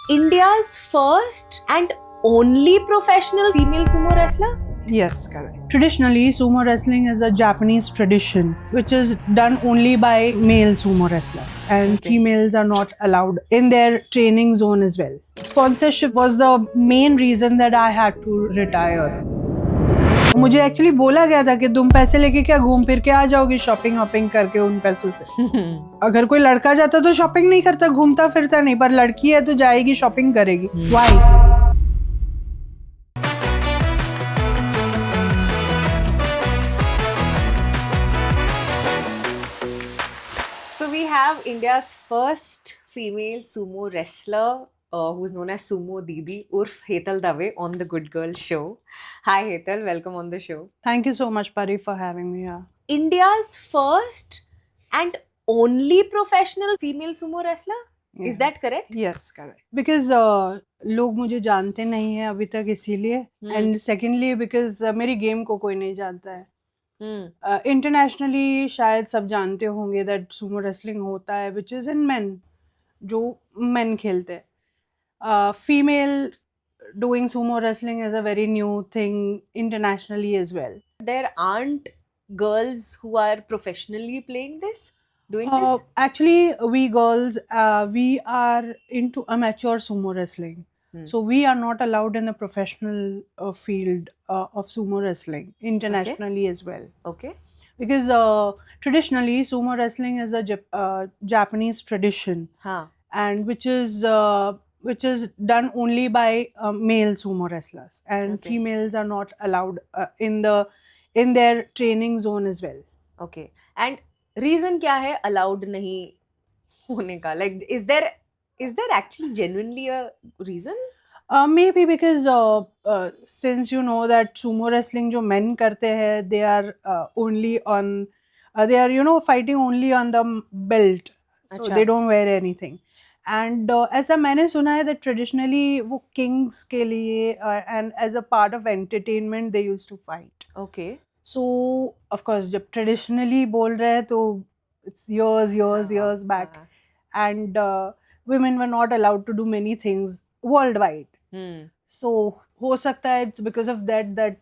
India's first and only professional female sumo wrestler? Yes, correct. Traditionally, sumo wrestling is a Japanese tradition which is done only by male sumo wrestlers, and Okay. females are not allowed in their training zone as well. Sponsorship was the main reason that I had to retire. मुझे actually बोला गया था कि तुम पैसे लेके क्या घूम फिर के आ जाओगी शॉपिंग वॉपिंग करके उन पैसों से। अगर कोई लड़का जाता तो शॉपिंग नहीं करता, घूमता फिरता नहीं, पर लड़की है तो जाएगी शॉपिंग करेगी। Why? So we have India's first female sumo wrestler who's known as Sumo Didi Urf Hetal Dave on the Good Girl show. Hi Hetal, welcome on the show. Thank you so much, Pari, for having me here. India's first and only professional female sumo wrestler? Is that correct? Yes, correct. Because लोग मुझे जानते नहीं है अभी तक इसीलिए, and secondly because मेरी game को कोई नहीं जानता है। इंटरनेशनली शायद सब जानते होंगे दैट सुमो रेसलिंग होता है विच इज इन मेन, जो मेन खेलते हैं। Female doing sumo wrestling is a very new thing internationally as well. There aren't girls who are professionally playing this, doing this? Actually, we girls, we are into amateur sumo wrestling. So we are not allowed in the professional field of sumo wrestling internationally as well. Okay. Because traditionally sumo wrestling is a Japanese tradition, and which is done only by male sumo wrestlers, and females are not allowed in their training zone as well. Okay. And reason क्या है allowed नहीं होने का? Like, is there actually genuinely a reason? Maybe because since you know that sumo wrestling जो men करते हैं, they are only on they are fighting only on the belt, so they don't wear anything. And ऐसा मैंने सुना है that traditionally वो kings के लिए and as a part of entertainment they used to fight. Okay. So of course जब traditionally बोल रहे हैं तो it's years back, and women were not allowed to do many things worldwide. So हो सकता है it's because of that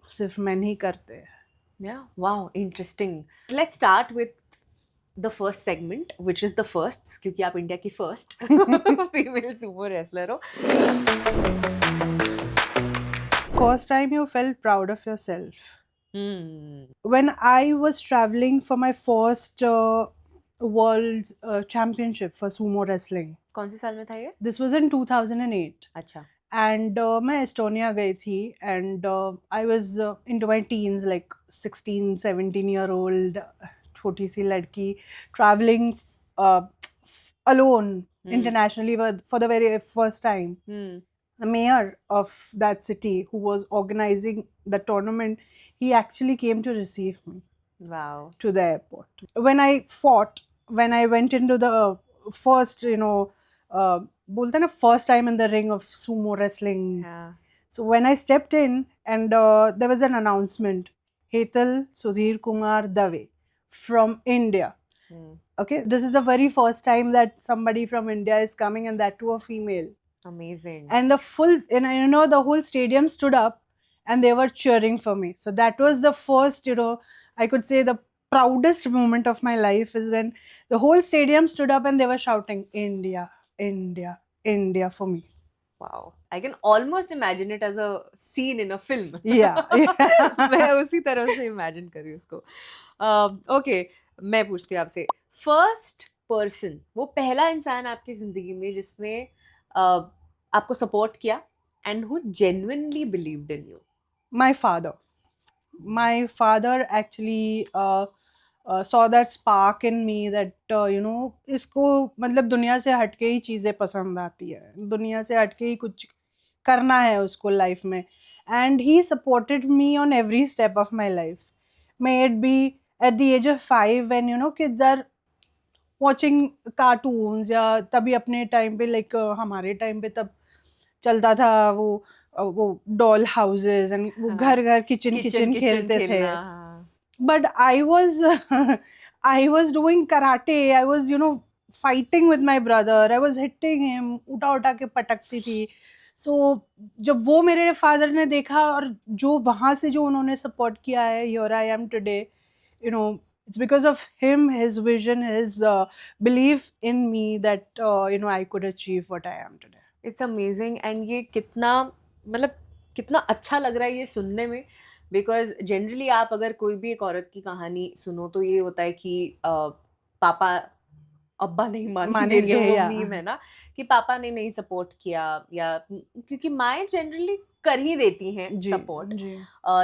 सिर्फ men ही करते हैं. Yeah, wow, interesting. Let's start with the first segment, which is the firsts, क्योंकि आप India की first female sumo wrestler हो. First time you felt proud of yourself. When I was traveling for my first world championship for sumo wrestling. कौन से साल में था ये? This was in 2008. अच्छा. And मैं एस्टोनिया गई थी, and I was into my teens, like 16-17-year-old छोटी सी लड़की traveling alone internationally for the very first time. The mayor of that city who was organizing the tournament, he actually came to receive me. Wow. To the airport. When I went into the first, बोलते हैं ना, first time in the ring of sumo wrestling. Yeah. So when I stepped in, and there was an announcement, Hetal Sudhir Kumar Dave from India. Okay, this is the very first time that somebody from India is coming, and that too a female. Amazing. And the whole stadium stood up and they were cheering for me. So that was the first, I could say the proudest moment of my life is when the whole stadium stood up and they were shouting, India, India, India for me. Wow. I can almost imagine it as a scene in a film. Yeah. मैं उसी तरह से imagine करी उसको. Okay, मैं पूछती हूँ आपसे. First person, वो पहला इंसान आपकी जिंदगी में जिसने आपको support किया and who genuinely believed in you? My father. My father actually saw that spark in me that इसको मतलब दुनिया से हटके ही चीज़ें पसंद आती है, दुनिया से हटके ही कुछ करना है उसको लाइफ में, and he supported me on every step of my life. May it be at the age of 5 when kids are watching cartoons, या तभी अपने टाइम पे like हमारे टाइम पे तब चलता था वो डॉल हाउसेस एंड वो घर घर किचन खेलते थे. But I was doing karate. I was fighting with my brother. I was hitting him, उठा उठा के पटकती थी. So जब वो मेरे father ने देखा और जो वहाँ से जो उन्होंने support किया है, here I am today. You know, it's because of him, his vision, his belief in me that I could achieve what I am today. It's amazing and ये कितना मतलब कितना अच्छा लग रहा है ये सुनने में, बिकॉज जनरली आप अगर कोई भी एक औरत की कहानी सुनो तो ये होता है कि पापा अब्बा नहीं मानेंगे, मानेंगे, जो वो या मीम है ना कि पापा ने नहीं सपोर्ट किया, या क्योंकि माएँ जनरली कर ही देती हैं जी सपोर्ट, जी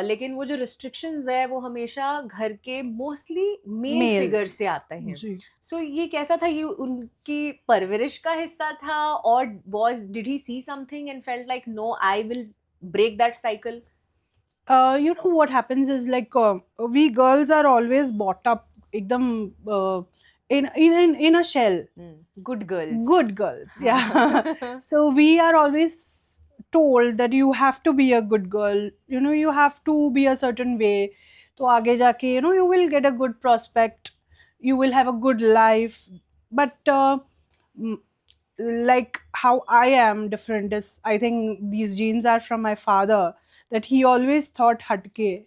लेकिन वो जो रिस्ट्रिक्शंस है वो हमेशा घर के मोस्टली मेल मेल फिगर से आते हैं. जी. सो ये कैसा था, ये उनकी परवरिश का हिस्सा था, और did he see something and felt like no I will break that cycle? You know what happens is like we girls are always brought up एकदम in a shell. Good girls. Good girls, yeah. So we are always told that you have to be a good girl. You have to be a certain way. तो आगे जाके you will get a good prospect. You will have a good life. But mm, like how I am different is, I think these genes are from my father, that he always thought hatke.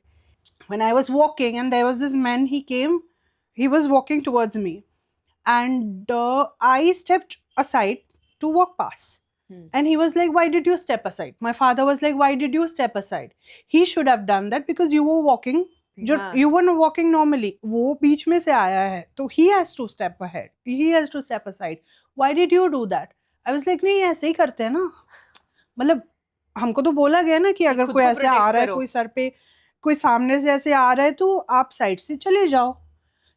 When I was walking and there was this man, he was walking towards me, and I stepped aside to walk past. And he was like, why did you step aside? My father was like, why did you step aside? He should have done that because you were walking. हाँ. You were not walking normally. वो बीच में से आया है, तो he has to step ahead. He has to step aside. Why did you do that? I was like, नहीं ऐसे ही करते हैं ना. मतलब हमको तो बोला गया ना कि अगर खुद कोई को ऐसे protect आ रहा है, करो. कोई सर पे कोई सामने से ऐसे आ रहा है, तो आप साइड से चले जाओ.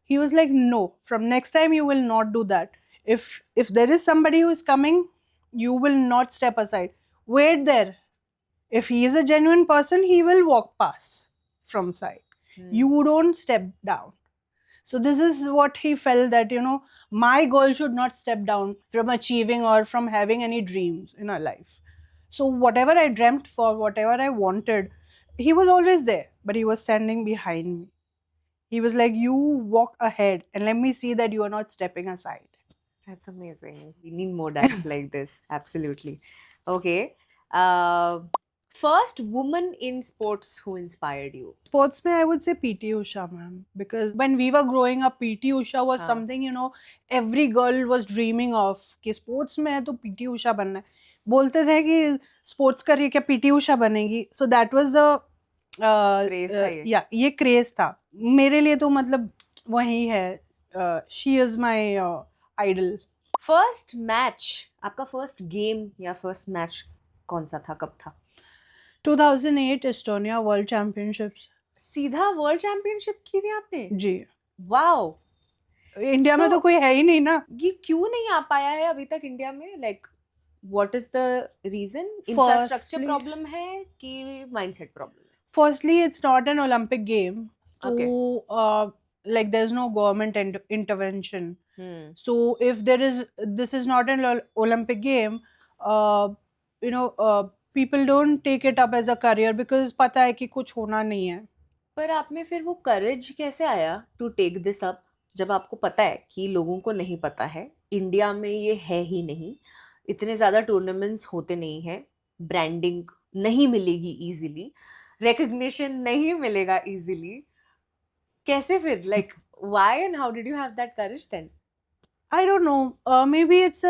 He was like, no, from next time you will not do that. If there is somebody who is coming, you will not step aside. Wait there. If he is a genuine person, he will walk past from side. You don't step down. So this is what he felt, that my goal should not step down from achieving or from having any dreams in our life. So whatever I dreamt for, whatever I wanted, he was always there, but he was standing behind me. He was like, you walk ahead and let me see that you are not stepping aside. That's amazing. We need more dads like this. Absolutely. Okay. First woman in sports who inspired you? Sports mein, I would say PT Usha, ma'am. Because when we were growing up, PT Usha was something, every girl was dreaming of. कि sports में है तो PT Usha बनना है. बोलते थे कि sports करिए क्या PT Usha बनेगी. So that was the Craze था ये. yeah, ये craze था. मेरे लिए तो मतलब वही है. She is my idol. First match, आपका first game या first match कौन सा था, कब था? 2008 Estonia World Championships. सीधा वर्ल्ड चैंपियनशिप की थी आपने? जी. वाओ. इंडिया में तो कोई है ही नहीं ना. ये क्यों नहीं आ पाया है अभी तक इंडिया में? Like what is the reason? Infrastructure problem है कि माइंडसेट प्रॉब्लम है? Firstly, it's not an Olympic game. Okay. So, like there's no government intervention. So if this is not an Olympic game, people don't take it up as a career because पता है कि कुछ होना नहीं है. पर आप में फिर वो करेज कैसे आया टू टेक दिस अप, जब आपको पता है कि लोगों को नहीं पता है, इंडिया में ये है ही नहीं, इतने ज़्यादा टूर्नामेंट्स होते नहीं हैं, ब्रांडिंग नहीं मिलेगी इजीली, रिकग्निशन नहीं मिलेगा इजीली, कैसे फिर? Like why and how did you have that courage then? I don't know. Maybe it's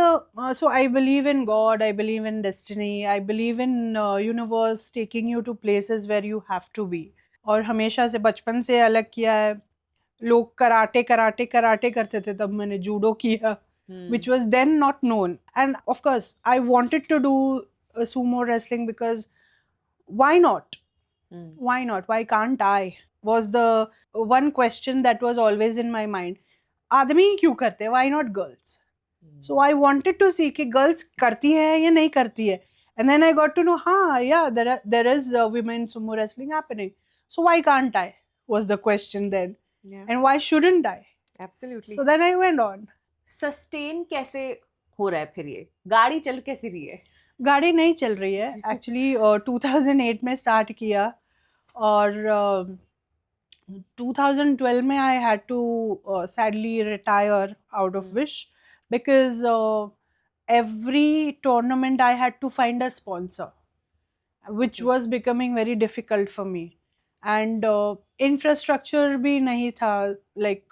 so I believe in God. I believe in destiny. I believe in universe taking you to places where you have to be. और हमेशा से बचपन से अलग किया है. लोग karate करते थे, तब मैंने जूडो किया, which was then not known. And of course, I wanted to do sumo wrestling because why not? Why not? Why can't I? Was the one question that was always in my mind. आदमी ही क्यों करते हैं? Why not girls? So I wanted to see कि girls करती है या नहीं करती है. And then I got to know, yeah, there is women sumo wrestling happening. So why can't I? Was the question then. Yeah. And why shouldn't I? Absolutely. So then I went on. Sustain कैसे हो रहा है फिर ये? गाड़ी चल कैसी रही है? गाड़ी नहीं चल रही है. Actually 2008 में start किया और 2012 में I had to sadly retire out of Wish because every tournament I had to find a sponsor, which Okay. was becoming very difficult for me. And infrastructure bhi nahi tha. Like,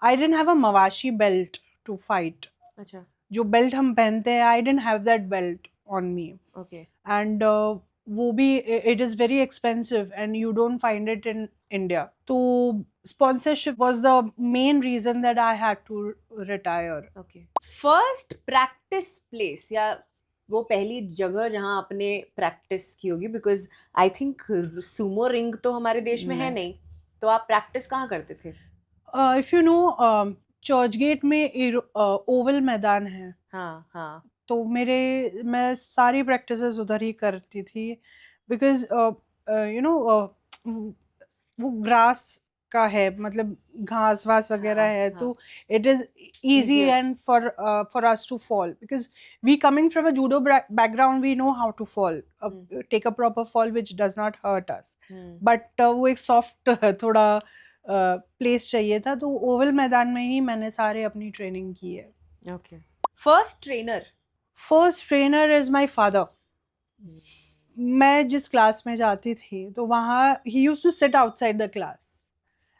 I didn't have a Mawashi belt to fight. अच्छा. जो belt हम पहनते हैं, I didn't have that belt on me. Okay. And वो भी it is very expensive and you don't find it in India. तो sponsorship was the main reason that I had to retire. Okay. First practice place या वो पहली जगह जहां आपने practice की होगी, because I think Sumo ring तो हमारे देश में है नहीं. नहीं, तो आप प्रैक्टिस कहाँ करते थे? If you know, Churchgate में ओवल मैदान है. हाँ हाँ. तो मैं सारी प्रैक्टिसेस उधर ही करती थी, बिकॉज यू नो वो ग्रास का है, मतलब घास वास वगैरह हाँ है. हाँ. तो it is easy Easier. and for us to fall, because we coming from a judo background, we know how to fall, take a proper fall which does not hurt us. But वो एक soft थोड़ा place चाहिए था. तो Oval मैदान में ही मैंने सारे अपनी ट्रेनिंग की है. Okay. First trainer? First trainer is my father. मैं जिस क्लास में जाती थी तो वहाँ he used to sit outside the class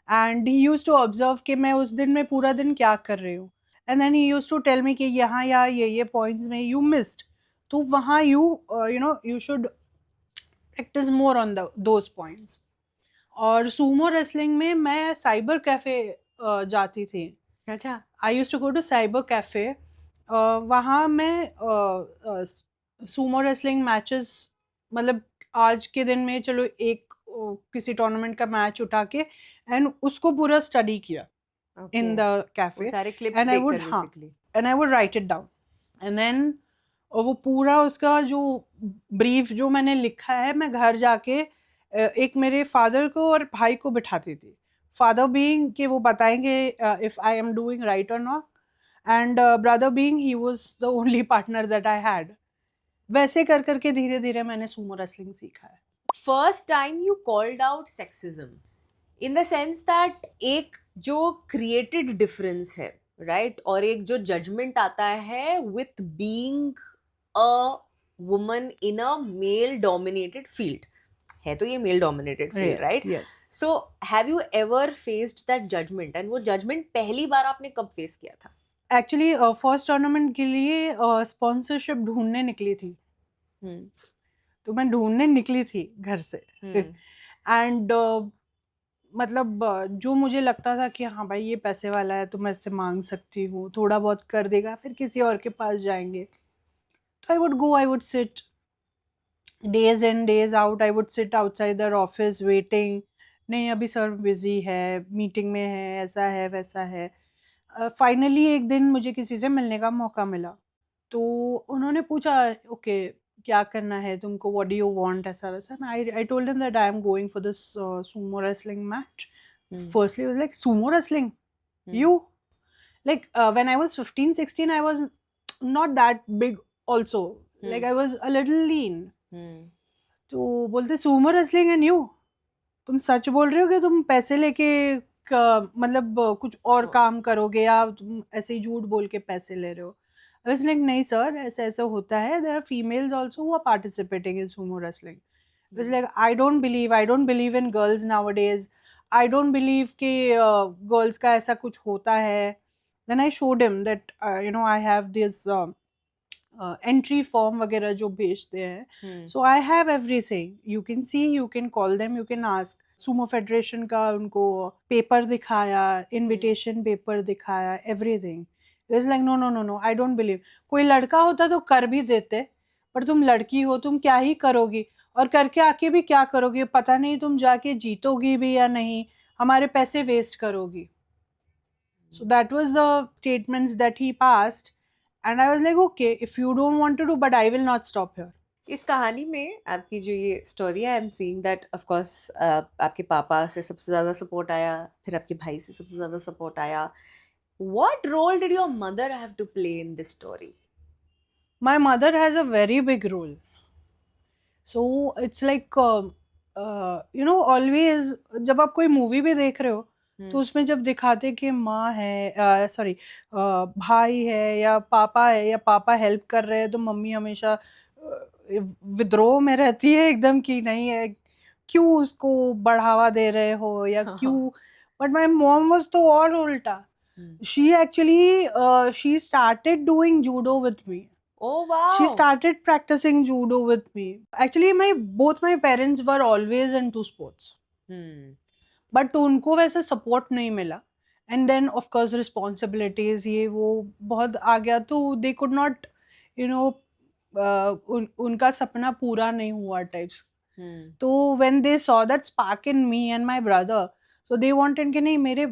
and he used to observe कि मैं उस दिन में पूरा दिन क्या कर रही हूँ. And then he used to tell me कि यहाँ या ये पॉइंट्स में यू मिस्ड. तो वहाँ you know you should practice more on those points. और सूमो रेसलिंग में मैं साइबर कैफे जाती थी. अच्छा. I used to go to cyber cafe. वहाँ मैं सूमो रेसलिंग मैचेस, मतलब आज के दिन में चलो एक किसी टूर्नामेंट का मैच उठा के एंड उसको पूरा स्टडी किया इन द वो कैफे. सारे क्लिप्स एंड आई वुड देखकर basically. And I would write it down. And then वो पूरा उसका जो ब्रीफ जो मैंने लिखा है, मैं घर जाके एक मेरे फादर को और भाई को बिठाती थी. फादर बीइंग कि वो बताएंगे if I am doing right और not, and brother being he was the only partner that I had. वैसे कर करके धीरे धीरे मैंने सूमो रेसलिंग सीखा है. First time you called out sexism in the sense that एक जो क्रिएटेड डिफरेंस है, राइट, और एक जो जजमेंट आता है with being a woman in a male dominated field, है तो ये male dominated field, right? Yes. So have you ever faced that judgement, and वो जजमेंट पहली बार आपने कब फेस किया था? एक्चुअली फर्स्ट टूर्नामेंट के लिए स्पॉन्सरशिप ढूंढने निकली थी. तो मैं ढूंढने निकली थी घर से. एंड मतलब जो मुझे लगता था कि हाँ भाई ये पैसे वाला है तो मैं इससे मांग सकती हूँ, थोड़ा बहुत कर देगा, फिर किसी और के पास जाएंगे. तो I would go, I would sit days in days out, I would sit outside their office waiting. नहीं अभी सर बिजी है, मीटिंग में है, ऐसा है वैसा है. फाइनली एक दिन मुझे किसी से मिलने का मौका मिला. तो उन्होंने पूछा ओके क्या करना है तुमको, व्हाट डू यू वांट, ऐसा वैसा. I told them that I am going for this sumo wrestling match. Firstly it was like sumo wrestling, you like when I was 15-16 I was not that big also, like I was a little lean. तो बोलते Sumo wrestling and you, तुम सच बोल रहे हो कि तुम पैसे लेके मतलब कुछ और काम करोगे या तुम ऐसे ही झूठ बोल के पैसे ले रहे हो? आई वाज लाइक नहीं सर, ऐसा ऐसा होता है, there are females also who are participating in sumo wrestling. I was like I don't believe in girls nowadays. I don't believe कि गर्ल्स का ऐसा कुछ होता है. Then I showed him that you know I have this entry form वगैरह जो भेजते हैं. So I have everything, you can see, you can call them, you can ask. Sumo federation का उनको पेपर दिखाया, इनविटेशन पेपर दिखाया, everything. It's like no no no no, I don't believe. कोई लड़का होता तो कर भी देते, पर तुम लड़की हो, तुम क्या ही करोगी, और करके आके भी क्या करोगी, पता नहीं तुम जाके जीतोगी भी या नहीं, हमारे पैसे वेस्ट करोगी. So that was the statements that he passed. And I was like, okay, if you don't want to do, but I will not stop here. इस कहानी में आपकी जो ये स्टोरी है, I am seeing that of course आपके पापा से सबसे ज़्यादा सपोर्ट आया, फिर आपके भाई से सबसे ज़्यादा सपोर्ट आया. What role did your mother have to play in this story? My mother has a very big role. So it's like, you know, always जब आप कोई मूवी भी देख रहे हो तो उसमें जब दिखाते कि माँ है, सॉरी, भाई है या पापा हेल्प कर रहे हैं, तो मम्मी हमेशा विद्रोह में रहती है एकदम कि नहीं है, क्यों उसको बढ़ावा दे रहे हो या क्यों. बट माय मॉम वाज तो और उल्टा. She actually she started doing judo with me. Oh She wow. started practicing judo with me. Actually, both my parents were always into sports. But उनको वैसे सपोर्ट नहीं मिला. And then of course responsibilities ये वो बहुत आ गया, तो they could not you know उनका सपना पूरा नहीं हुआ टाइप्स. तो when they saw that spark in me and my brother, so they wanted कि नहीं, मेरे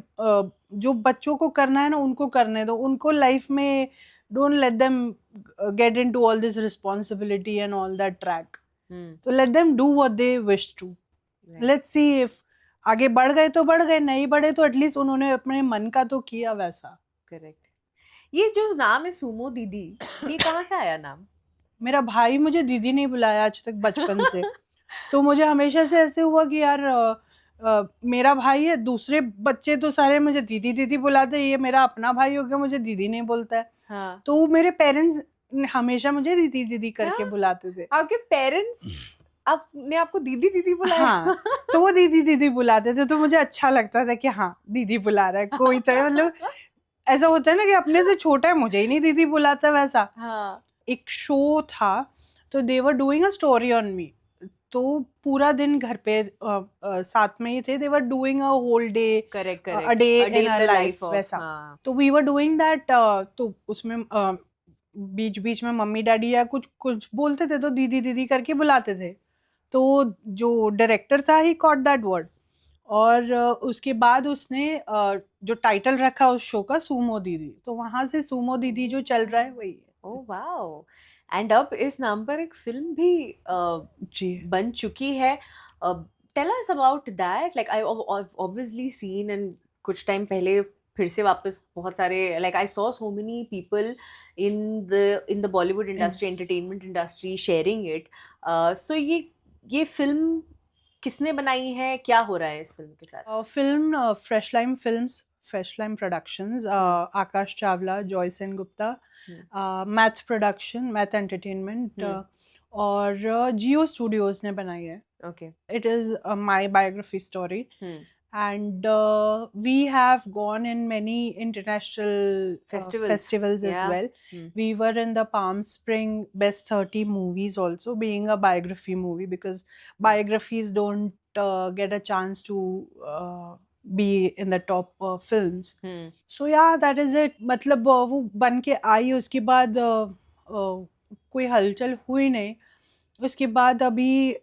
जो बच्चों को करना है ना उनको करने दो, उनको लाइफ में don't let them get into all this responsibility and all that track. So let them do what they wish to. Right. Let's see if आगे बढ़ गए तो बढ़ गए, नहीं बढ़े तो एटलीस्ट उन्होंने अपने मन का तो किया वैसा. करेक्ट. ये जो नाम है सुमो दीदी, ये कहाँ से आया नाम? मेरा भाई मुझे दीदी नहीं बुलाया आज तक बचपन से. तो मुझे हमेशा से ऐसे हुआ कि यार मेरा भाई है, दूसरे बच्चे तो सारे मुझे दीदी दीदी बुलाते हैं, ये मेरा अपना भाई हो गया, मुझे दीदी नहीं बोलता है. हाँ. तो मेरे पेरेंट्स हमेशा मुझे दीदी दीदी करके हाँ? बुलाते थे. आपके पेरेंट्स आपने आपको दीदी दीदी बुलाया? हाँ, तो वो दीदी दीदी बुलाते थे, तो मुझे अच्छा लगता था कि हाँ दीदी बुला रहा है कोई, तो मतलब ऐसा होता है ना कि अपने से छोटा है, मुझे ही नहीं दीदी बुलाता वैसा. हाँ. एक शो था, तो they were doing a story on me, तो पूरा दिन घर पे साथ में ही थे. They were doing a whole day, correct a correct. Day A day in in a the life life of, वैसा. हाँ. तो वी वर डूइंग दैट. तो उसमें बीच बीच में मम्मी डैडी या कुछ कुछ बोलते थे तो दीदी दीदी करके बुलाते थे. तो जो डायरेक्टर था ही कॉट दैट वर्ड, और उसके बाद उसने जो टाइटल रखा उस शो का, सुमो दीदी, तो वहां से सुमो दीदी जो चल रहा है वही है. Oh wow. एंड अब इस नाम पर एक फिल्म भी जी. बन चुकी है. Tell us about that. Like I obviously seen, and कुछ टाइम पहले फिर से वापस बहुत सारे, like I saw so many people in the Bollywood industry, entertainment industry sharing it. So ये फिल्म किसने बनाई है, क्या हो रहा है इस फिल्म के साथ? Film Fresh Lime Films, Fresh Lime Productions, Akash Chawla, Joy Sengupta, Math production, Math entertainment, और जियो स्टूडियोज ने बनाई है. Okay. It is my biography story. And we have gone in many international festivals as well. We were in the Palm Spring Best 30 movies also, being a biography movie, because biographies don't get a chance to be in the top films. So yeah, that is it. मतलब वो बन के आई, उसके बाद कोई हलचल हुई नहीं. उसके बाद अभी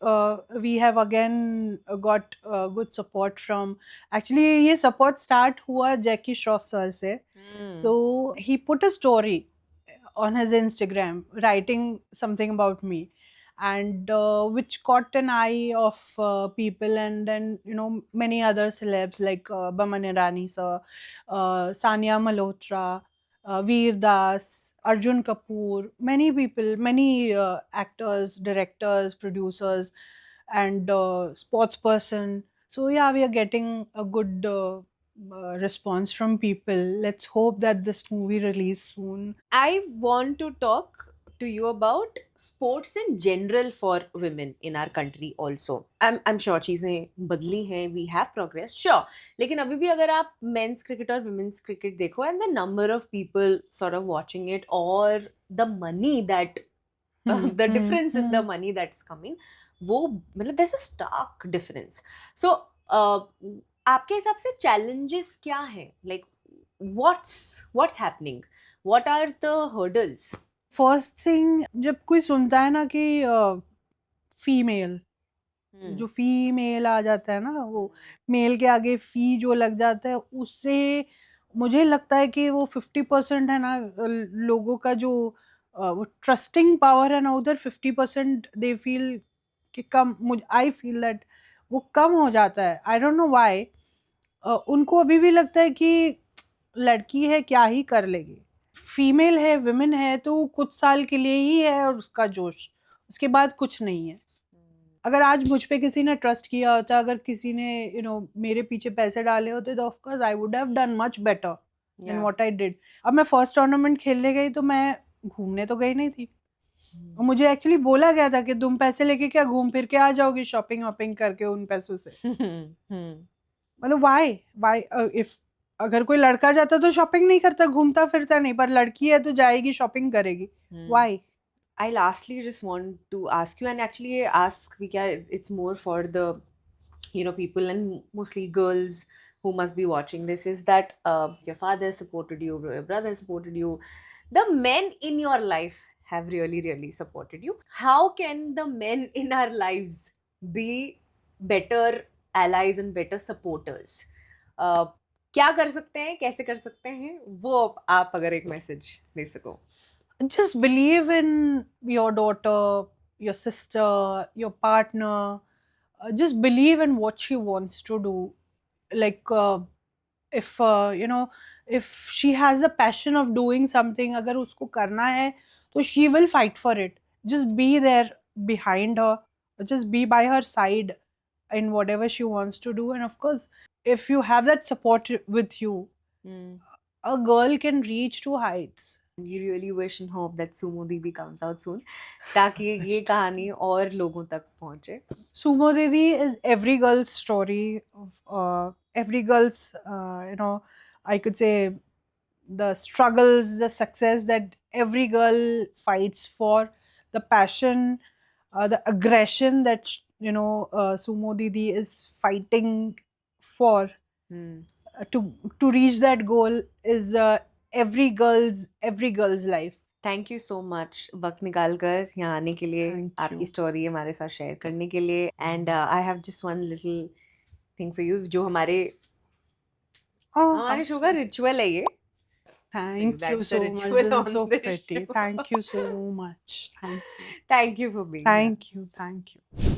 we have again got good support from, actually ये सपोर्ट स्टार्ट हुआ जैकी श्रॉफ सर से. So he put a story on his Instagram writing something about me, and which caught an eye of people, and then many other celebs like Baman Irani sir, Sania Malhotra, Veer Das, Arjun Kapoor, many people, many actors, directors, producers, and sports person. So yeah, we are getting a good response from people. Let's hope that this movie release soon. I want to talk to you about sports in general for women in our country also. I'm sure चीजें बदली हैं, we have progressed, sure. लेकिन अभी भी अगर आप men's cricket और women's cricket देखो, and the number of people sort of watching it, or the money that the difference in the money that's coming, वो मतलब there's a stark difference. So आपके हिसाब से challenges क्या हैं? Like what's happening? What are the hurdles? First thing, जब कोई सुनता है ना कि फीमेल, जो फीमेल आ जाता है ना, वो मेल के आगे फी जो लग जाता है, उससे मुझे लगता है कि वो 50% है ना लोगों का जो वो ट्रस्टिंग पावर है ना, उधर 50% दे फील कि कम, आई फील दैट वो कम हो जाता है. I don't know why. उनको अभी भी लगता है कि लड़की है क्या ही कर लेगी, फीमेल है, विमेन है, तो कुछ साल के लिए ही है और उसका जोश, उसके बाद कुछ नहीं है. अगर आज मुझ पे किसी ने ट्रस्ट किया होता, अगर किसी ने मेरे पीछे पैसे डाले होते, तो of course I would have done much better than Yeah. What I did. अब मैं फर्स्ट टूर्नामेंट खेलने गई तो मैं घूमने तो गई नहीं थी। और मुझे एक्चुअली बोला गया था कि तुम पैसे लेके क्या घूम फिर के आ जाओगी शॉपिंग वॉपिंग करके उन पैसों से। मतलब वाई इफ अगर कोई लड़का जाता तो शॉपिंग नहीं करता, घूमता फिरता नहीं, पर लड़की है तो जाएगी शॉपिंग करेगी। Y? I lastly just want to ask you, and actually ask it's more for the people and mostly girls who must be watching this, is that your father supported you, your brother supported you, the men in your life have really really supported you. How can the men in our lives be better allies and better supporters? क्या कर सकते हैं, कैसे कर सकते हैं, वो आप अगर एक मैसेज दे सको. Just believe in your daughter, your sister, your partner. Just believe in what she wants to do. Like if if she has a passion of doing something, अगर उसको करना है तो she will fight for it. Just be there behind her, just be by her side in whatever she wants to do. And of course, if you have that support with you, a girl can reach to heights. We really wish and hope that Sumo Didi comes out soon, ताकि ये कहानी और लोगों तक पहुंचे. Sumo Didi is every girl's story. Every girl's, I could say, the struggles, the success that every girl fights for, the passion, the aggression that Sumo Didi is fighting for to reach that goal is every girl's life. Thank you so much वक्त निकाल कर यहाँ आने के लिए, Thank आपकी you. Story हमारे साथ शेयर करने के लिए. And I have just one little thing for you, जो हमारे Oh, शो का रिचुअल है ये. thank you That's the so much. ritual This is on so this pretty. show. Thank you so much. Thank you. Thank you for being here. Thank you. Thank you.